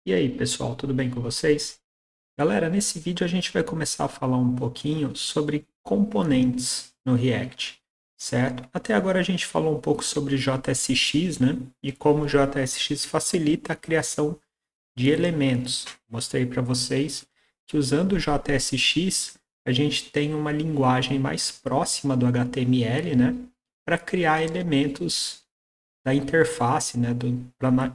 E aí, pessoal, tudo bem com vocês? Galera, nesse vídeo a gente vai começar a falar um pouquinho sobre componentes no React, certo? Até agora a gente falou um pouco sobre JSX, né? E como o JSX facilita a criação de elementos. Mostrei para vocês que usando o JSX a gente tem uma linguagem mais próxima do HTML, né? Para criar elementos da interface, né,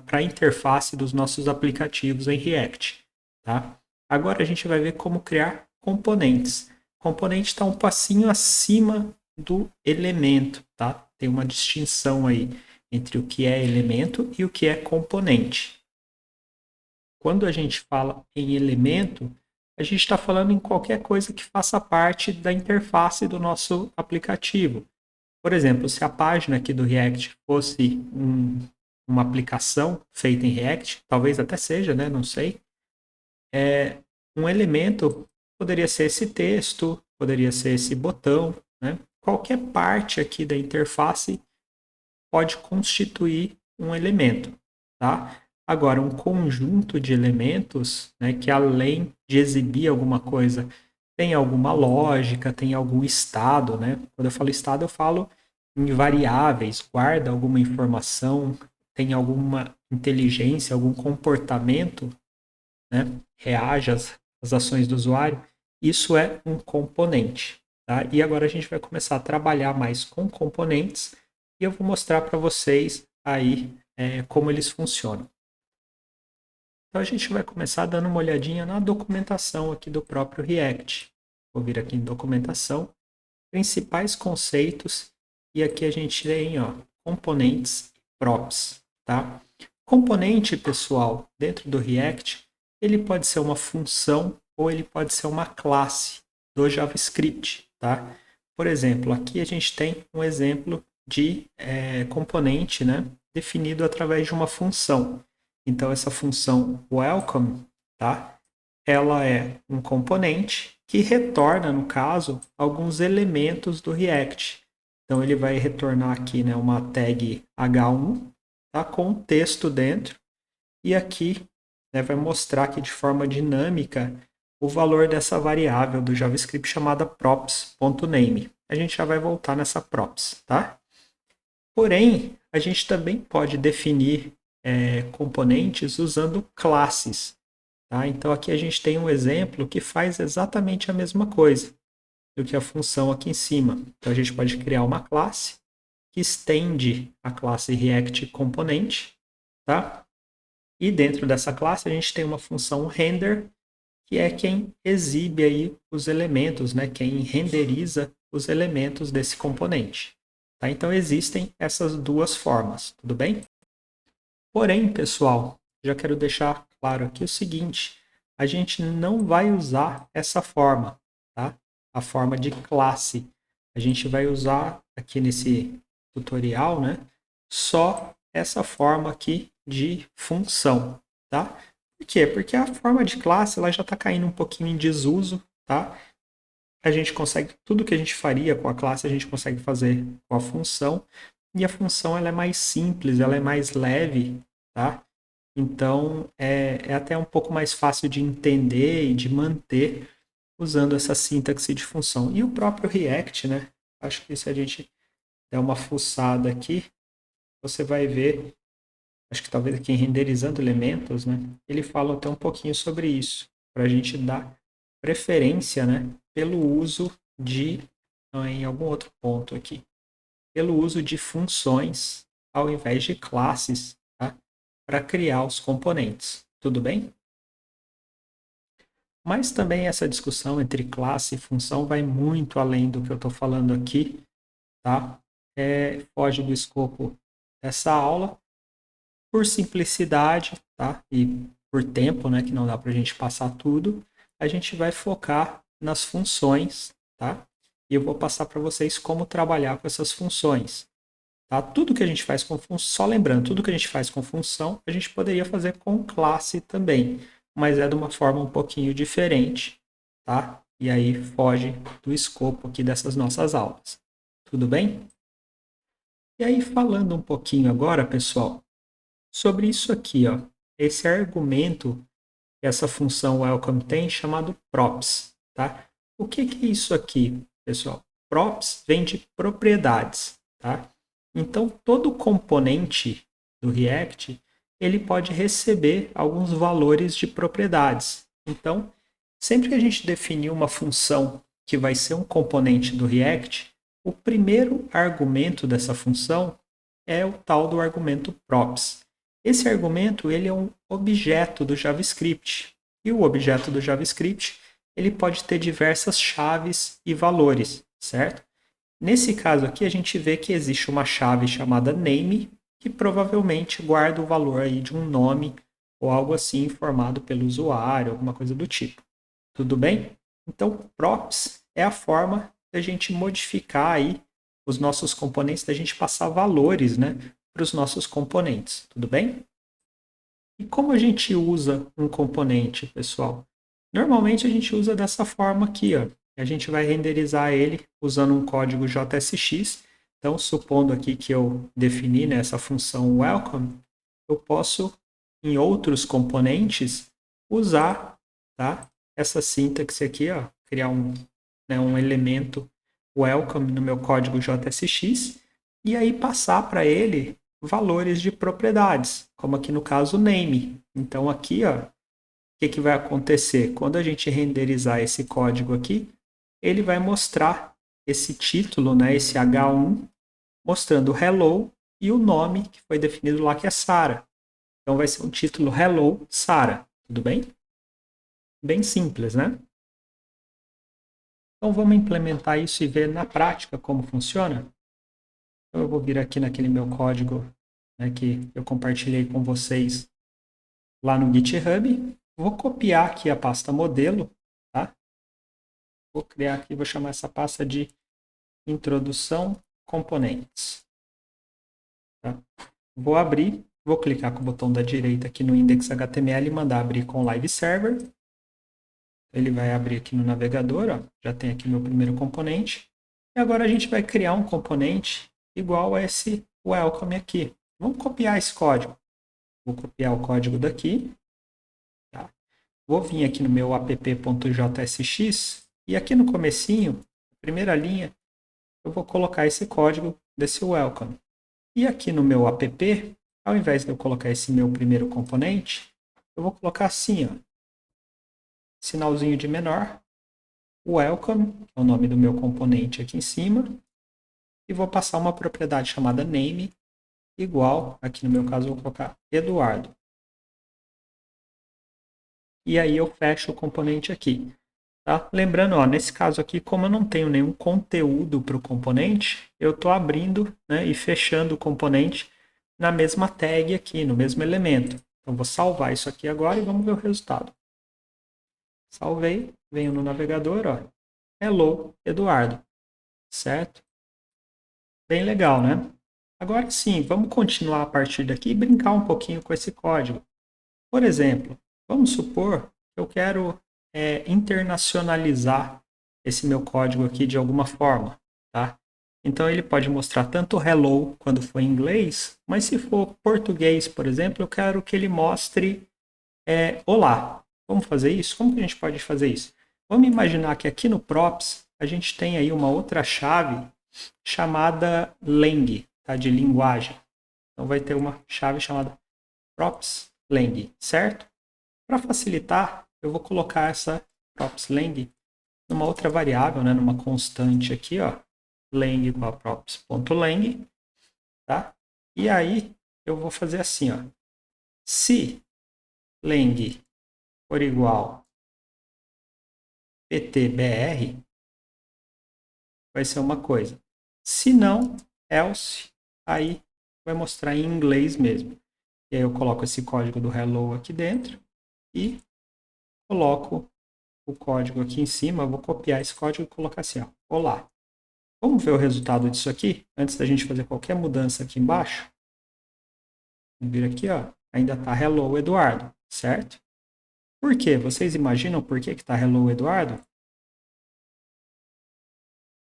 para a interface dos nossos aplicativos em React. Tá? Agora a gente vai ver como criar componentes. Componente está um passinho acima do elemento, tá? Tem uma distinção aí entre o que é elemento e o que é componente. Quando a gente fala em elemento, a gente está falando em qualquer coisa que faça parte da interface do nosso aplicativo. Por exemplo, se a página aqui do React fosse uma aplicação feita em React, talvez até seja, né? Não sei. Um elemento poderia ser esse texto, poderia ser esse botão, né? Qualquer parte aqui da interface pode constituir um elemento, tá? Agora, um conjunto de elementos, né, que além de exibir alguma coisa, tem alguma lógica, tem algum estado, né? Quando eu falo estado, eu falo em variáveis, guarda alguma informação, tem alguma inteligência, algum comportamento, né? Reage às ações do usuário. Isso é um componente, tá? E agora a gente vai começar a trabalhar mais com componentes e eu vou mostrar para vocês aí como eles funcionam. Então a gente vai começar dando uma olhadinha na documentação aqui do próprio React. Vou vir aqui em documentação, principais conceitos, e aqui a gente tem componentes e props. Tá? Componente, pessoal, dentro do React, ele pode ser uma função ou ele pode ser uma classe do JavaScript. Tá? Por exemplo, aqui a gente tem um exemplo de componente, né, definido através de uma função. Então, essa função welcome, tá? Ela é um componente que retorna, no caso, alguns elementos do React. Então, ele vai retornar aqui, né, uma tag h1, tá, com texto dentro. E aqui, né, vai mostrar aqui de forma dinâmica o valor dessa variável do JavaScript chamada props.name. A gente já vai voltar nessa props, tá? Porém, a gente também pode definir componentes usando classes. Tá? Então, aqui a gente tem um exemplo que faz exatamente a mesma coisa do que a função aqui em cima. Então, a gente pode criar uma classe que estende a classe React Component. Tá? E dentro dessa classe, a gente tem uma função render, que é quem exibe aí os elementos, né? Quem renderiza os elementos desse componente. Tá? Então, existem essas duas formas, tudo bem? Porém, pessoal, já quero deixar claro aqui o seguinte, a gente não vai usar essa forma, tá? A forma de classe. A gente vai usar aqui nesse tutorial, né? Só essa forma aqui de função, tá? Por quê? Porque a forma de classe ela já está caindo um pouquinho em desuso, tá? A gente consegue, tudo que a gente faria com a classe, a gente consegue fazer com a função. E a função ela é mais simples, ela é mais leve, tá? Então é até um pouco mais fácil de entender e de manter usando essa sintaxe de função. E o próprio React, né? Acho que se a gente der uma fuçada aqui, você vai ver, acho que talvez aqui em renderizando elementos, né? Ele fala até um pouquinho sobre isso, para a gente dar preferência, né? Pelo uso de, em algum outro ponto aqui, pelo uso de funções ao invés de classes, tá? Para criar os componentes. Tudo bem? Mas também essa discussão entre classe e função vai muito além do que eu estou falando aqui, tá? Foge do escopo dessa aula por simplicidade, tá? E por tempo, né? Que não dá para a gente passar tudo. A gente vai focar nas funções, tá? E eu vou passar para vocês como trabalhar com essas funções. Tá? Tudo que a gente faz com função, só lembrando, tudo que a gente faz com função, a gente poderia fazer com classe também, mas é de uma forma um pouquinho diferente, tá? E aí foge do escopo aqui dessas nossas aulas. Tudo bem? E aí falando um pouquinho agora, pessoal, sobre isso aqui, ó, esse argumento que essa função welcome tem, chamado props, tá? O que é isso aqui, pessoal? Props vem de propriedades, tá? Então, todo componente do React, ele pode receber alguns valores de propriedades. Então, sempre que a gente definir uma função que vai ser um componente do React, o primeiro argumento dessa função é o tal do argumento props. Esse argumento ele é um objeto do JavaScript. E o objeto do JavaScript ele pode ter diversas chaves e valores, certo? Nesse caso aqui, a gente vê que existe uma chave chamada name, que provavelmente guarda o valor aí de um nome ou algo assim formado pelo usuário, alguma coisa do tipo. Tudo bem? Então, props é a forma da gente modificar aí os nossos componentes, da gente passar valores, né, para os nossos componentes. Tudo bem? E como a gente usa um componente, pessoal? Normalmente a gente usa dessa forma aqui, ó. A gente vai renderizar ele usando um código JSX. Então, supondo aqui que eu defini, né, essa função welcome, eu posso, em outros componentes, usar, tá, essa sintaxe aqui, ó, criar um elemento welcome no meu código JSX e aí passar para ele valores de propriedades, como aqui no caso name. Então aqui, ó, o que vai acontecer? Quando a gente renderizar esse código aqui, ele vai mostrar esse título, né, esse H1, mostrando hello e o nome que foi definido lá, que é Sara. Então vai ser um título hello Sara, tudo bem? Bem simples, né? Então vamos implementar isso e ver na prática como funciona. Então eu vou vir aqui naquele meu código, né, que eu compartilhei com vocês lá no GitHub. Vou copiar aqui a pasta modelo, tá? Vou criar aqui, vou chamar essa pasta de introdução componentes. Tá? Vou abrir, vou clicar com o botão da direita aqui no index.html e mandar abrir com live server. Ele vai abrir aqui no navegador, ó. Já tem aqui meu primeiro componente. E agora a gente vai criar um componente igual a esse welcome aqui. Vamos copiar esse código. Vou copiar o código daqui. Tá? Vou vir aqui no meu app.jsx e aqui no comecinho, primeira linha, eu vou colocar esse código desse welcome. E aqui no meu app, ao invés de eu colocar esse meu primeiro componente, eu vou colocar assim, ó, sinalzinho de menor, welcome, que é o nome do meu componente aqui em cima, e vou passar uma propriedade chamada name, igual, aqui no meu caso eu vou colocar Eduardo. E aí eu fecho o componente aqui. Tá? Lembrando, ó, nesse caso aqui, como eu não tenho nenhum conteúdo para o componente, eu estou abrindo, né, e fechando o componente na mesma tag aqui, no mesmo elemento. Então, vou salvar isso aqui agora e vamos ver o resultado. Salvei, venho no navegador, ó, hello, Eduardo, certo? Bem legal, né? Agora sim, vamos continuar a partir daqui e brincar um pouquinho com esse código. Por exemplo, vamos supor que eu quero internacionalizar esse meu código aqui de alguma forma, tá? Então ele pode mostrar tanto hello quando for em inglês, mas se for português, por exemplo, eu quero que ele mostre olá. Vamos fazer isso? Como que a gente pode fazer isso? Vamos imaginar que aqui no props a gente tem aí uma outra chave chamada lang, tá? De linguagem. Então vai ter uma chave chamada props lang, certo? Para facilitar, eu vou colocar essa props lang numa outra variável, né, numa constante aqui, ó, lang igual a props.lang, tá? E aí eu vou fazer assim, ó, se lang for igual ptbr, vai ser uma coisa. Se não, else, aí vai mostrar em inglês mesmo. E aí eu coloco esse código do hello aqui dentro e coloco o código aqui em cima. Eu vou copiar esse código e colocar assim, ó, olá. Vamos ver o resultado disso aqui, antes da gente fazer qualquer mudança aqui embaixo. Vamos vir aqui, ó, ainda está hello Eduardo, certo? Por quê? Vocês imaginam por que está hello Eduardo?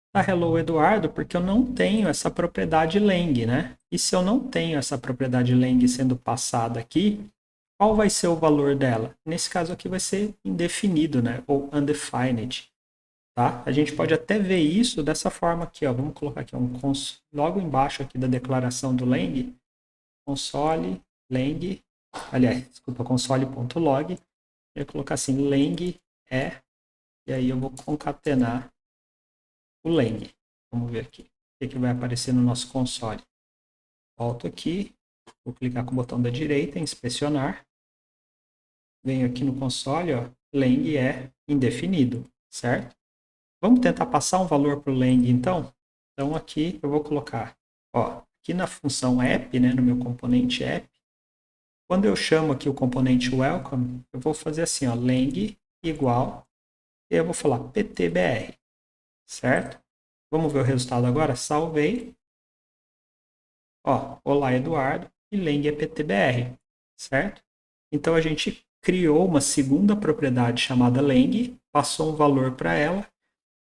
Está hello Eduardo porque eu não tenho essa propriedade lang, né? E se eu não tenho essa propriedade lang sendo passada aqui, qual vai ser o valor dela? Nesse caso aqui vai ser indefinido, né? Ou undefined. Tá? A gente pode até ver isso dessa forma aqui, ó. Vamos colocar aqui logo embaixo aqui da declaração do Lang, console lang, aliás, desculpa, console.log. Eu vou colocar assim, lang e aí eu vou concatenar o lang. Vamos ver aqui o que vai aparecer no nosso console. Volto aqui, vou clicar com o botão da direita, inspecionar. Venho aqui no console, ó, lang indefinido, certo? Vamos tentar passar um valor para o lang, então? Então, aqui eu vou colocar, ó, aqui na função app, né, no meu componente app, quando eu chamo aqui o componente welcome, eu vou fazer assim, ó, lang igual, e eu vou falar ptbr, certo? Vamos ver o resultado agora? Salvei. Ó, olá Eduardo, e lang é ptbr, certo? Então, a gente criou uma segunda propriedade chamada lang, passou um valor para ela,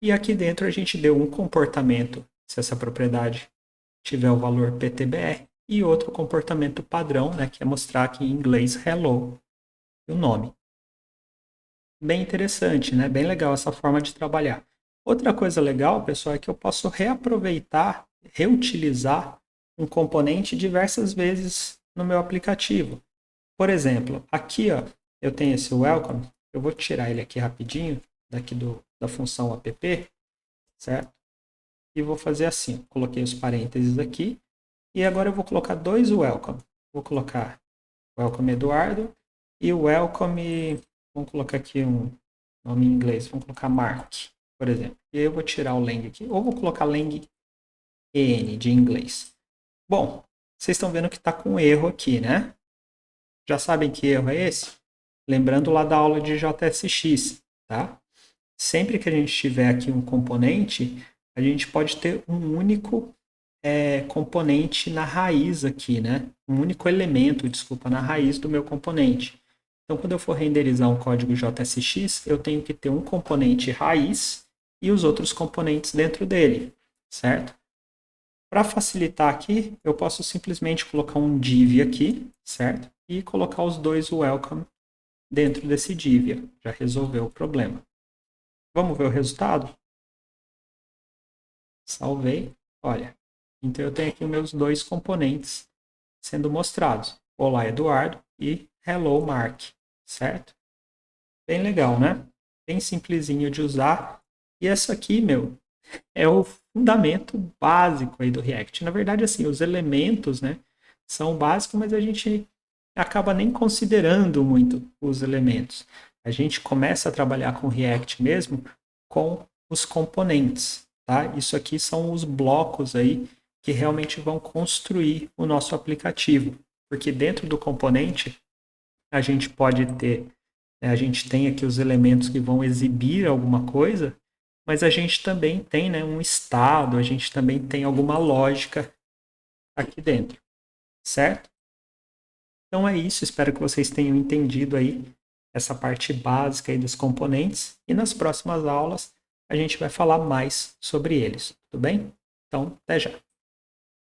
e aqui dentro a gente deu um comportamento, se essa propriedade tiver o valor PTBR, e outro comportamento padrão, né, que é mostrar aqui em inglês hello, e o nome. Bem interessante, né? Bem legal essa forma de trabalhar. Outra coisa legal, pessoal, é que eu posso reaproveitar, reutilizar um componente diversas vezes no meu aplicativo. Por exemplo, aqui ó, eu tenho esse welcome, eu vou tirar ele aqui rapidinho, daqui da função app, certo? E vou fazer assim, coloquei os parênteses aqui, e agora eu vou colocar dois welcome. Vou colocar welcome Eduardo e o welcome, vamos colocar aqui um nome em inglês, vamos colocar Mark, por exemplo. E aí eu vou tirar o lang aqui, ou vou colocar lang en de inglês. Bom, vocês estão vendo que está com erro aqui, né? Já sabem que erro é esse? Lembrando lá da aula de JSX, tá? Sempre que a gente tiver aqui um componente, a gente pode ter um único componente na raiz aqui, né? Um único elemento, desculpa, na raiz do meu componente. Então, quando eu for renderizar um código JSX, eu tenho que ter um componente raiz e os outros componentes dentro dele, certo? Para facilitar aqui, eu posso simplesmente colocar um div aqui, certo? E colocar os dois welcome dentro desse div. Já resolveu o problema. Vamos ver o resultado? Salvei. Olha, então eu tenho aqui os meus dois componentes sendo mostrados. Olá, Eduardo e Hello, Mark, certo? Bem legal, né? Bem simplesinho de usar. E essa aqui, meu, é o fundamento básico aí do React. Na verdade, assim, os elementos, né, são básicos, mas a gente acaba nem considerando muito os elementos. A gente começa a trabalhar com React mesmo com os componentes, tá? Isso aqui são os blocos aí que realmente vão construir o nosso aplicativo, porque dentro do componente a gente pode ter, né, a gente tem aqui os elementos que vão exibir alguma coisa, mas a gente também tem, né, um estado, a gente também tem alguma lógica aqui dentro, certo? Então é isso, espero que vocês tenham entendido aí essa parte básica aí dos componentes e nas próximas aulas a gente vai falar mais sobre eles, tudo bem? Então, até já!